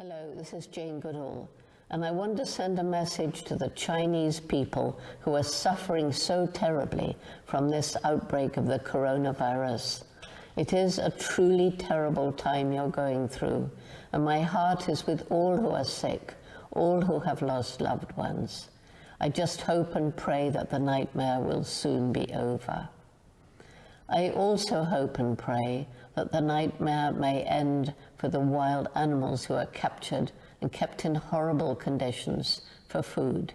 Hello, this is Jane Goodall, and I want to send a message to the Chinese people who are suffering so terribly from this outbreak of the coronavirus. It is a truly terrible time you're going through, and my heart is with all who are sick, all who have lost loved ones. I just hope and pray that the nightmare will soon be over. I also hope and pray that the nightmare may end for the wild animals who are captured and kept in horrible conditions for food,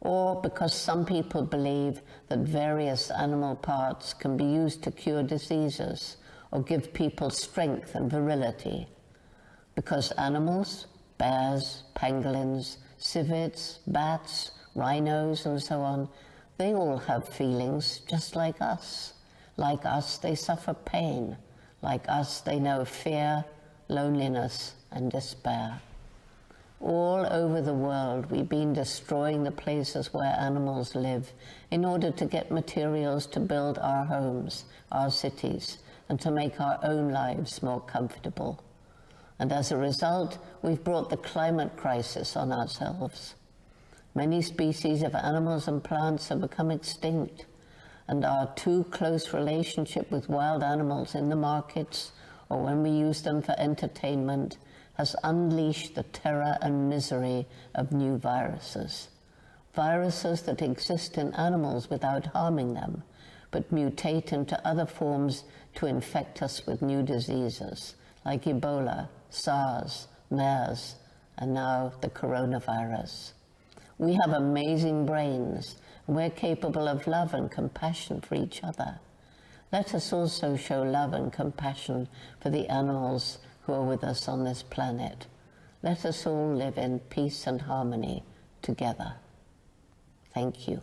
or because some people believe that various animal parts can be used to cure diseases or give people strength and virility. Because animals, bears, pangolins, civettes, bats, rhinos, and so on, they all have feelings just like us. Like us, they suffer pain. Like us, they know fear, loneliness, and despair. All over the world, we've been destroying the places where animals live in order to get materials to build our homes, our cities, and to make our own lives more comfortable. And as a result, we've brought the climate crisis on ourselves. Many species of animals and plants have become extinct, and our too close relationship with wild animals in the markets or when we use them for entertainment has unleashed the terror and misery of new viruses. Viruses that exist in animals without harming them, but mutate into other forms to infect us with new diseases, like Ebola, SARS, MERS, and now the coronavirus. We have amazing brains. We're capable of love and compassion for each other. Let us also show love and compassion for the animals who are with us on this planet. Let us all live in peace and harmony together. Thank you.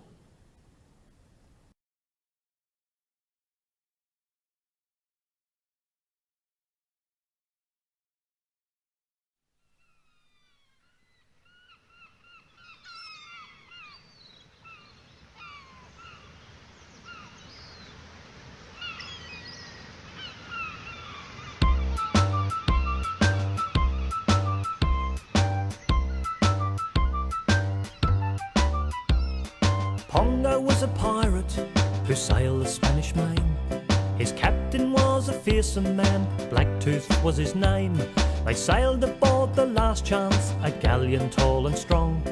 Pongo was a pirate who sailed the Spanish Main. His captain was a fearsome man, Blacktooth was his name. They sailed aboard the Last Chance, a galleon tall and strong,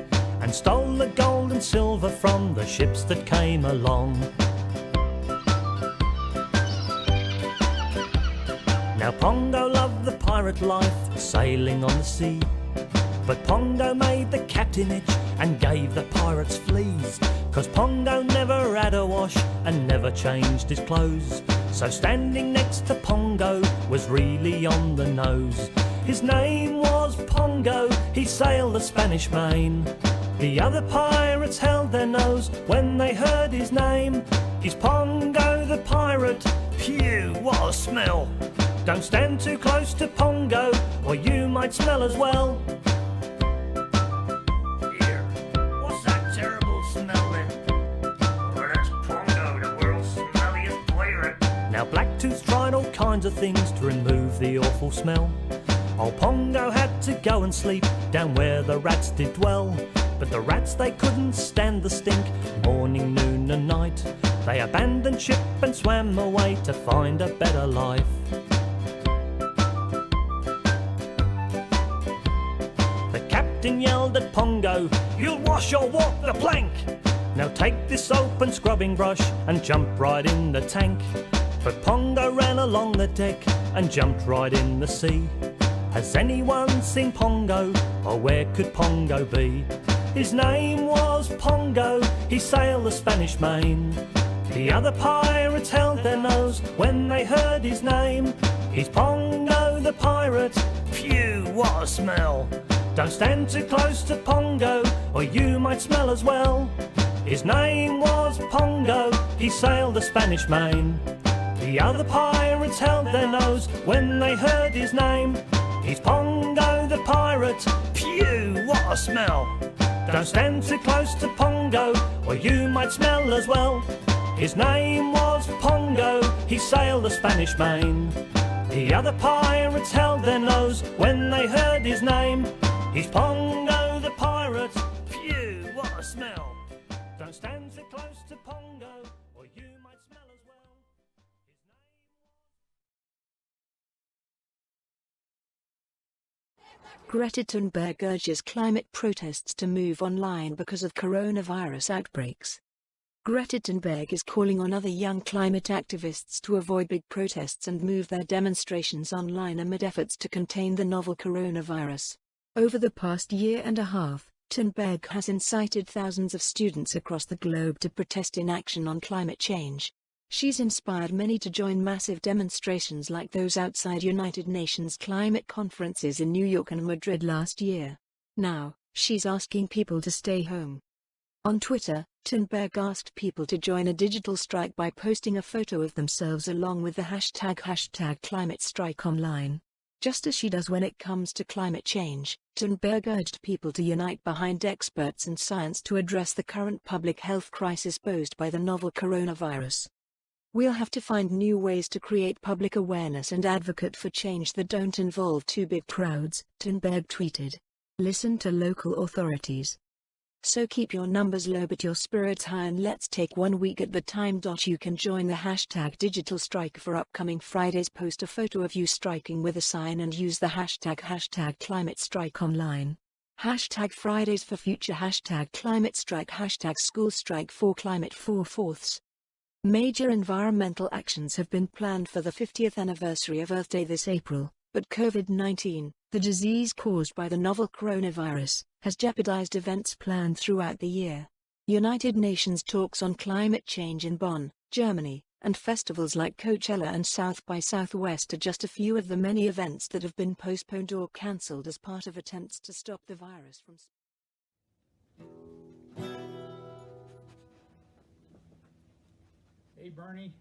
and stole the gold and silver from the ships that came along. Now Pongo loved the pirate life, sailing on the sea, but Pongo made the captain itch and gave the pirates fleas. 'Cause Pongo never had a wash and never changed his clothes. So standing next to Pongo was really on the nose. His name was Pongo, he sailed the Spanish Main. The other pirates held their nose when they heard his name. He's Pongo the pirate, phew, what a smell. Don't stand too close to Pongo or you might smell as well. Now Blacktooth tried all kinds of things to remove the awful smell. Old Pongo had to go and sleep down where the rats did dwell. But the rats, they couldn't stand the stink, morning, noon and night. They abandoned ship and swam away to find a better life. The captain yelled at Pongo, "You'll wash or walk the plank. Now take this soap and scrubbing brush and jump right in the tank." But Pongo ran along the deck and jumped right in the sea. Has anyone seen Pongo, or where could Pongo be? His name was Pongo, he sailed the Spanish Main. The other pirates held their nose when they heard his name. He's Pongo the pirate, phew, what a smell. Don't stand too close to Pongo, or you might smell as well. His name was Pongo, he sailed the Spanish Main. The other pirates held their nose when they heard his name. He's Pongo the pirate, phew, what a smell. Don't stand too close to Pongo, or you might smell as well. His name was Pongo, he sailed the Spanish Main. The other pirates held their nose when they heard his name. He's Pongo the pirate. Phew, what a smell. Don't stand so close to Pongo, or you might smell as well. Greta Thunberg urges climate protests to move online because of coronavirus outbreaks. Greta Thunberg is calling on other young climate activists to avoid big protests and move their demonstrations online amid efforts to contain the novel coronavirus. Over the past year and a half, Thunberg has incited thousands of students across the globe to protest inaction on climate change. She's inspired many to join massive demonstrations like those outside United Nations climate conferences in New York and Madrid last year. Now, she's asking people to stay home. On Twitter, Thunberg asked people to join a digital strike by posting a photo of themselves along with the hashtag #ClimateStrike online. Just as she does when it comes to climate change, Thunberg urged people to unite behind experts and science to address the current public health crisis posed by the novel coronavirus. We'll have to find new ways to create public awareness and advocate for change that don't involve too big crowds, Thunberg tweeted. Listen to local authorities. So keep your numbers low but your spirits high, and let's take 1 week at the time. You can join the hashtag digital strike for upcoming Fridays. Post a photo of you striking with a sign and use the hashtag #ClimateStrike online. Hashtag Fridays for future, hashtag climate strike, hashtag school strike for climate 4/4. Major environmental actions have been planned for the 50th anniversary of Earth Day this April, but COVID-19, the disease caused by the novel coronavirus, has jeopardized events planned throughout the year. United Nations talks on climate change in Bonn, Germany, and festivals like Coachella and South by Southwest are just a few of the many events that have been postponed or cancelled as part of attempts to stop the virus from Hey, Bernie.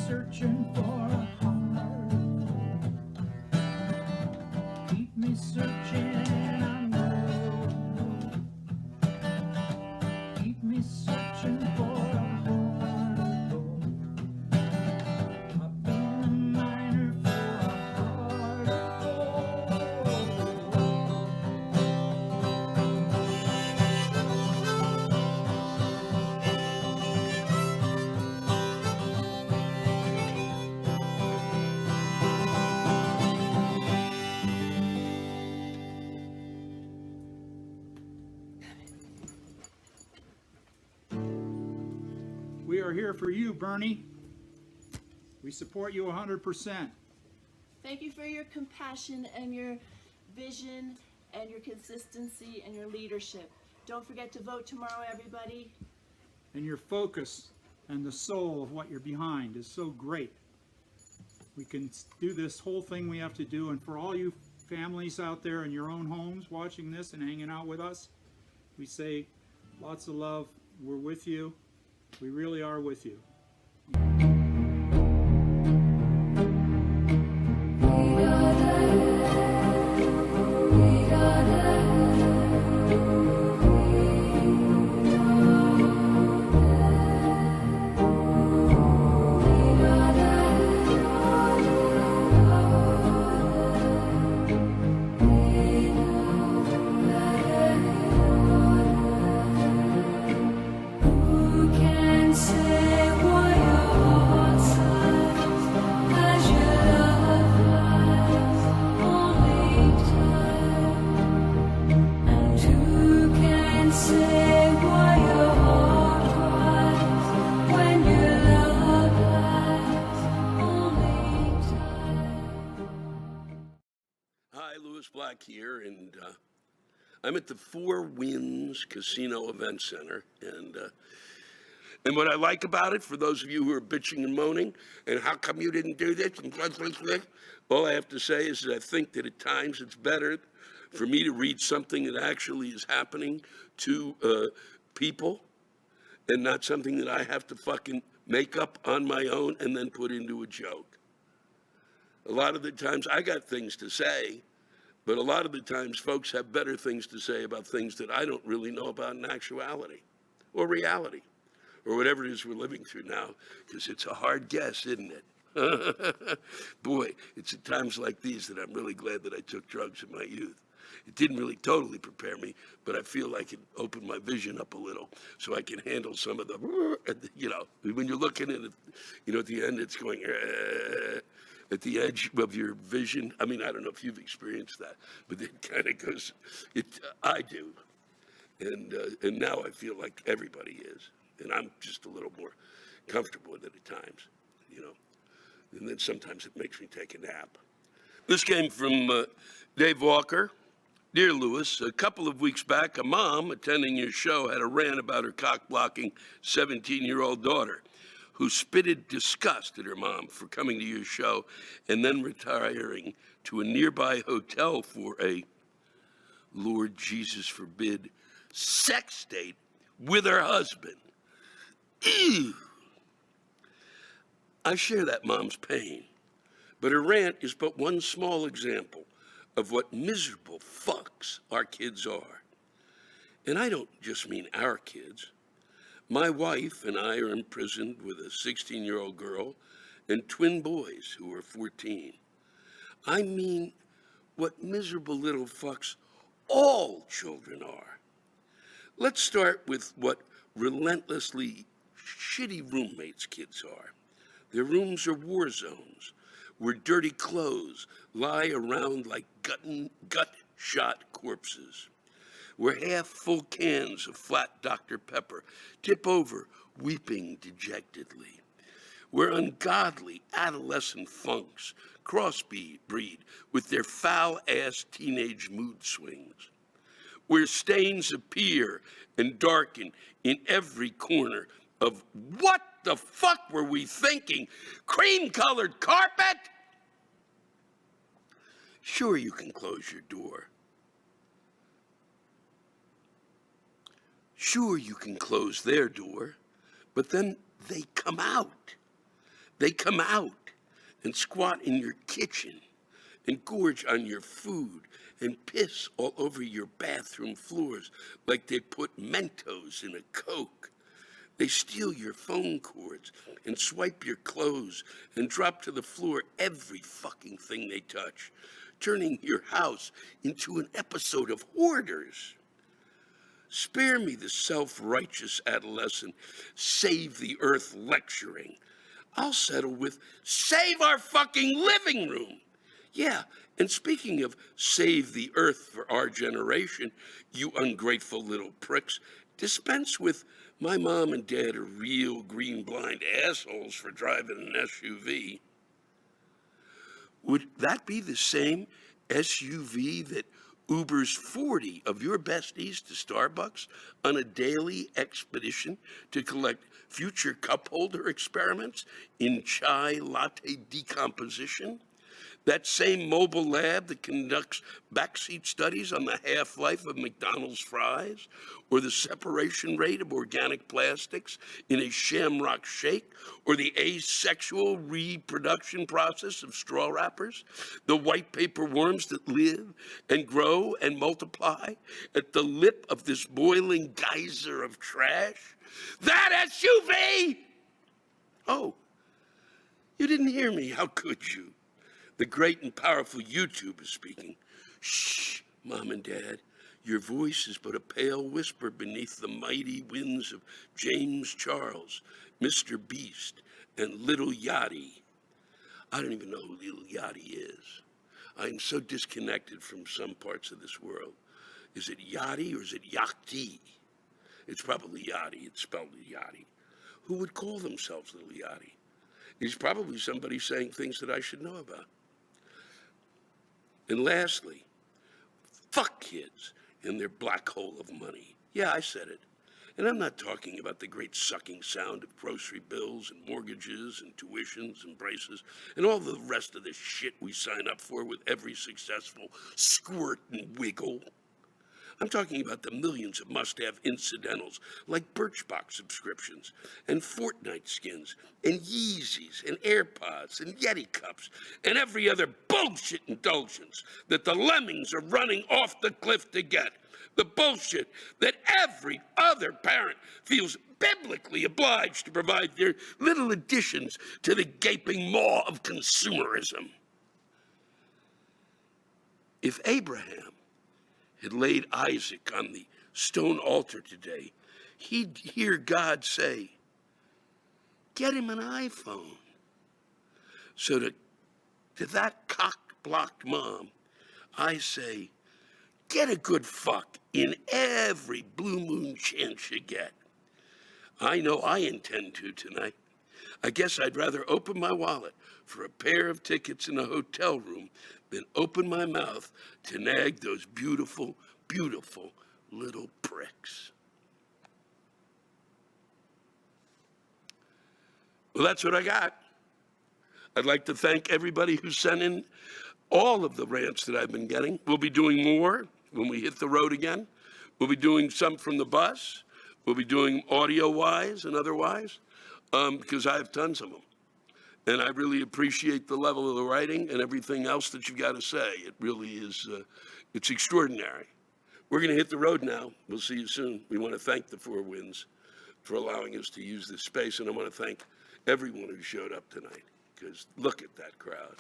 Searching for a heart. Keep me searching, I know. are here for you, Bernie. We support you 100%. Thank you for your compassion and your vision and your consistency and your leadership. Don't forget to vote tomorrow, everybody. And your focus and the soul of what you're behind is so great. We can do this whole thing we have to do, and for all you families out there in your own homes watching this and hanging out with us, we say lots of love. We're with you. We really are with you. Here, and I'm at the Four Winds Casino Event Center, and what I like about it, for those of you who are bitching and moaning, and how come you didn't do this, and all I have to say is that I think that at times it's better for me to read something that actually is happening to people, and not something that I have to fucking make up on my own and then put into a joke. A lot of the times I got things to say, but a lot of the times folks have better things to say about things that I don't really know about in actuality or reality or whatever it is we're living through now, because it's a hard guess, isn't it? Boy, it's at times like these that I'm really glad that I took drugs in my youth. It didn't really totally prepare me, but I feel like it opened my vision up a little so I can handle some of the, when you're looking at it, at the end, it's going, at the edge of your vision. I mean, I don't know if you've experienced that, but it kind of goes, I do. And now I feel like everybody is. And I'm just a little more comfortable with it at times, And then sometimes it makes me take a nap. This came from Dave Walker. Dear Lewis, a couple of weeks back, a mom attending your show had a rant about her cock-blocking 17-year-old daughter, who spitted disgust at her mom for coming to your show and then retiring to a nearby hotel for a, Lord Jesus forbid, sex date with her husband. Ew. I share that mom's pain, but her rant is but one small example of what miserable fucks our kids are. And I don't just mean our kids. My wife and I are imprisoned with a 16-year-old girl and twin boys who are 14. I mean what miserable little fucks all children are. Let's start with what relentlessly shitty roommates kids are. Their rooms are war zones where dirty clothes lie around like gut-shot corpses, where half-full cans of flat Dr. Pepper tip over weeping dejectedly, where ungodly adolescent funks crossbreed with their foul-ass teenage mood swings, where stains appear and darken in every corner of what the fuck were we thinking? Cream-colored carpet? Sure, you can close your door. Sure, you can close their door, but then they come out. They come out and squat in your kitchen and gorge on your food and piss all over your bathroom floors like they put Mentos in a Coke. They steal your phone cords and swipe your clothes and drop to the floor every fucking thing they touch, turning your house into an episode of Hoarders. Spare me the self-righteous adolescent save the earth lecturing. I'll settle with save our fucking living room. Yeah, and speaking of save the earth for our generation, you ungrateful little pricks, dispense with My mom and dad are real green blind assholes for driving an SUV. Would that be the same SUV that Ubers 40 of your besties to Starbucks on a daily expedition to collect future cup holder experiments in chai latte decomposition? That same mobile lab that conducts backseat studies on the half-life of McDonald's fries, or the separation rate of organic plastics in a shamrock shake, or the asexual reproduction process of straw wrappers, the white paper worms that live and grow and multiply at the lip of this boiling geyser of trash? That SUV! Oh, you didn't hear me. How could you? The great and powerful YouTube is speaking. Shh, Mom and Dad, your voice is but a pale whisper beneath the mighty winds of James Charles, Mr. Beast, and Little Yachty. I don't even know who Little Yachty is. I am so disconnected from some parts of this world. Is it Yachty or is it Yachty? It's probably Yachty. It's spelled Yachty. Who would call themselves Little Yachty? He's probably somebody saying things that I should know about. And lastly, fuck kids and their black hole of money. Yeah, I said it. And I'm not talking about the great sucking sound of grocery bills and mortgages and tuitions and braces and all the rest of the shit we sign up for with every successful squirt and wiggle. I'm talking about the millions of must-have incidentals like Birchbox subscriptions and Fortnite skins and Yeezys and AirPods and Yeti cups and every other bullshit indulgence that the lemmings are running off the cliff to get. The bullshit that every other parent feels biblically obliged to provide their little additions to the gaping maw of consumerism. If Abraham had laid Isaac on the stone altar today, he'd hear God say, get him an iPhone. So to that cock-blocked mom, I say, get a good fuck in every blue moon chance you get. I know I intend to tonight. I guess I'd rather open my wallet for a pair of tickets in a hotel room than open my mouth to nag those beautiful, beautiful little pricks. Well, that's what I got. I'd like to thank everybody who sent in all of the rants that I've been getting. We'll be doing more when we hit the road again. We'll be doing some from the bus. We'll be doing audio-wise and otherwise, because I have tons of them. And I really appreciate the level of the writing and everything else that you've got to say. It really is, it's extraordinary. We're going to hit the road now. We'll see you soon. We want to thank the Four Winds for allowing us to use this space. And I want to thank everyone who showed up tonight, because look at that crowd.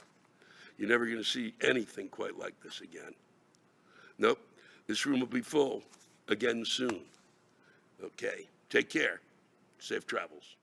You're never going to see anything quite like this again. Nope, this room will be full again soon. Okay, take care. Safe travels.